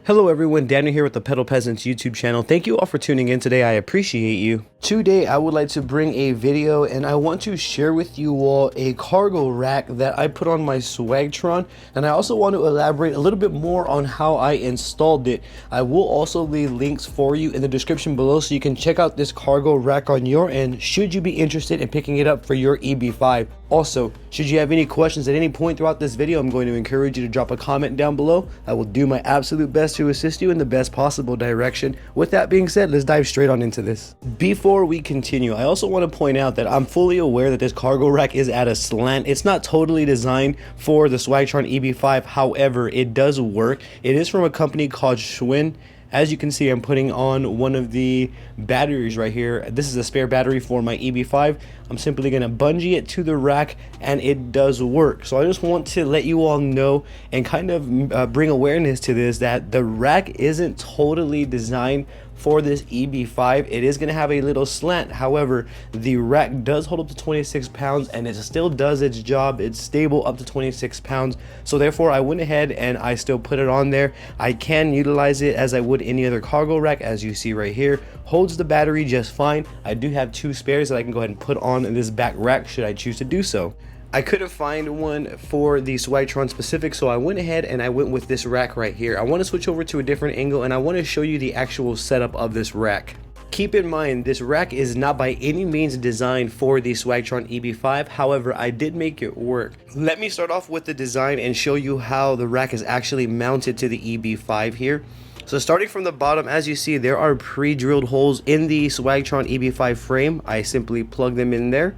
Hello everyone, Daniel here with the Pedal Peasants YouTube channel. Thank you all for tuning in today. I appreciate you. Today I would like to bring a video and I want to share with you all a cargo rack that I put on my Swagtron, and I also want to elaborate a little bit more on how I installed it. I will also leave links for you in the description below so you can check out this cargo rack on your end should you be interested in picking it up for your EB5. Also, should you have any questions at any point throughout this video, I'm going to encourage you to drop a comment down below. I will do my absolute best to assist you in the best possible direction. With that being said, let's dive straight on into this. Before we continue, I also want to point out that I'm fully aware that this cargo rack is at a slant. It's not totally designed for the Swagtron EB5, however, it does work. It is from a company called Schwinn. As you can see, I'm putting on one of the batteries right here. This is a spare battery for my EB5. I'm simply going to bungee it to the rack and it does work. So I just want to let you all know and kind of bring awareness to this, that the rack isn't totally designed for this EB5. It is going to have a little slant. However, the rack does hold up to 26 pounds and it still does its job. It's stable up to 26 pounds. So therefore I went ahead and I still put it on there. I can utilize it as I would any other cargo rack. As you see right here, holds the battery just fine. I do have two spares that I can go ahead and put on this back rack should I choose to do so. I couldn't find one for the Swagtron specific, so I went ahead and I went with this rack right here. I want to switch over to a different angle and I want to show you the actual setup of this rack. Keep in mind, this rack is not by any means designed for the Swagtron EB5. However, I did make it work. Let me start off with the design and show you how the rack is actually mounted to the EB5 here. So starting from the bottom, as you see, there are pre-drilled holes in the Swagtron EB5 frame. I simply plug them in there.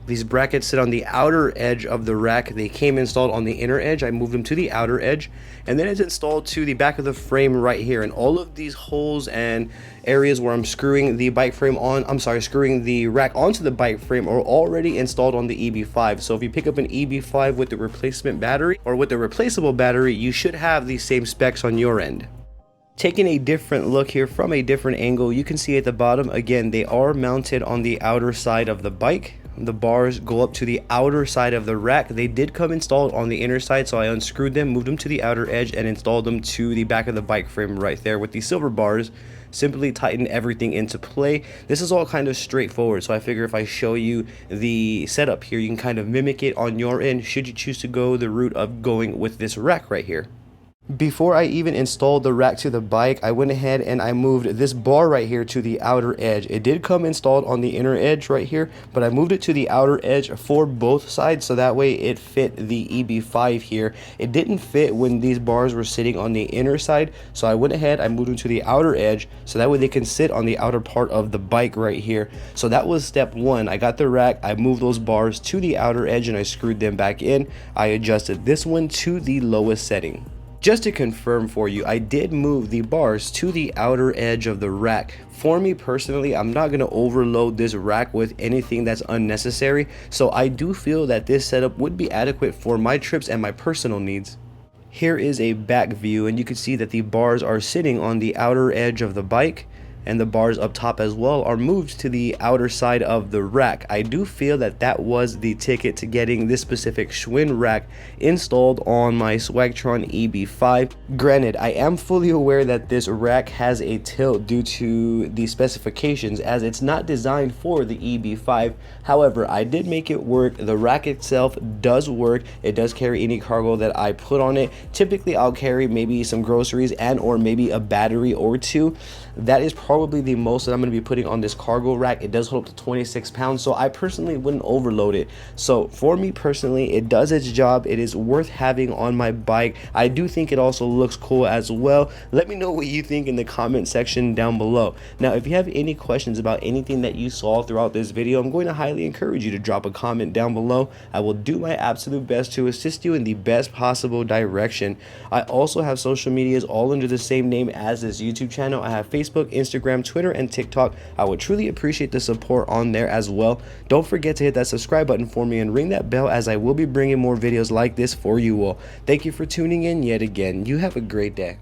These brackets sit on the outer edge of the rack. They came installed on the inner edge. I moved them to the outer edge, and then it's installed to the back of the frame right here. And all of these holes and areas where I'm screwing the bike frame on, screwing the rack onto the bike frame are already installed on the EB5. So if you pick up an EB5 with the replacement battery or with the replaceable battery, you should have these same specs on your end. Taking a different look here from a different angle, you can see at the bottom, again, they are mounted on the outer side of the bike. The bars go up to the outer side of the rack. They did come installed on the inner side, so I unscrewed them, moved them to the outer edge, and installed them to the back of the bike frame right there with the silver bars. Simply tighten everything into play. This is all kind of straightforward, so I figure if I show you the setup here, you can kind of mimic it on your end should you choose to go the route of going with this rack right here. Before I even installed the rack to the bike, I went ahead and I moved this bar right here to the outer edge. It did come installed on the inner edge right here, but I moved it to the outer edge for both sides so that way it fit the EB5 here. It didn't fit when these bars were sitting on the inner side, so I went ahead, I moved them to the outer edge so that way they can sit on the outer part of the bike right here. So that was step one. I got the rack, I moved those bars to the outer edge and I screwed them back in. I adjusted this one to the lowest setting. Just to confirm for you, I did move the bars to the outer edge of the rack. For me personally, I'm not going to overload this rack with anything that's unnecessary, so I do feel that this setup would be adequate for my trips and my personal needs. Here is a back view, and you can see that the bars are sitting on the outer edge of the bike, and the bars up top as well are moved to the outer side of the rack. I do feel that that was the ticket to getting this specific Schwinn rack installed on my Swagtron EB5. Granted, I am fully aware that this rack has a tilt due to the specifications as it's not designed for the EB5. However, I did make it work. The rack itself does work. It does carry any cargo that I put on it. Typically, I'll carry maybe some groceries and or maybe a battery or two. That is probably the most that I'm going to be putting on this cargo rack. It does hold up to 26 pounds, so I personally wouldn't overload it. So for me personally, it does its job. It is worth having on my bike. I do think it also looks cool as well. Let me know what you think in the comment section down below. Now, if you have any questions about anything that you saw throughout this video, I'm going to highly encourage you to drop a comment down below. I will do my absolute best to assist you in the best possible direction. I also have social medias all under the same name as this YouTube channel. I have Facebook, Instagram, Twitter, and TikTok. I would truly appreciate the support on there as well. Don't forget to hit that subscribe button for me and ring that bell as I will be bringing more videos like this for you all. Thank you for tuning in yet again. You have a great day.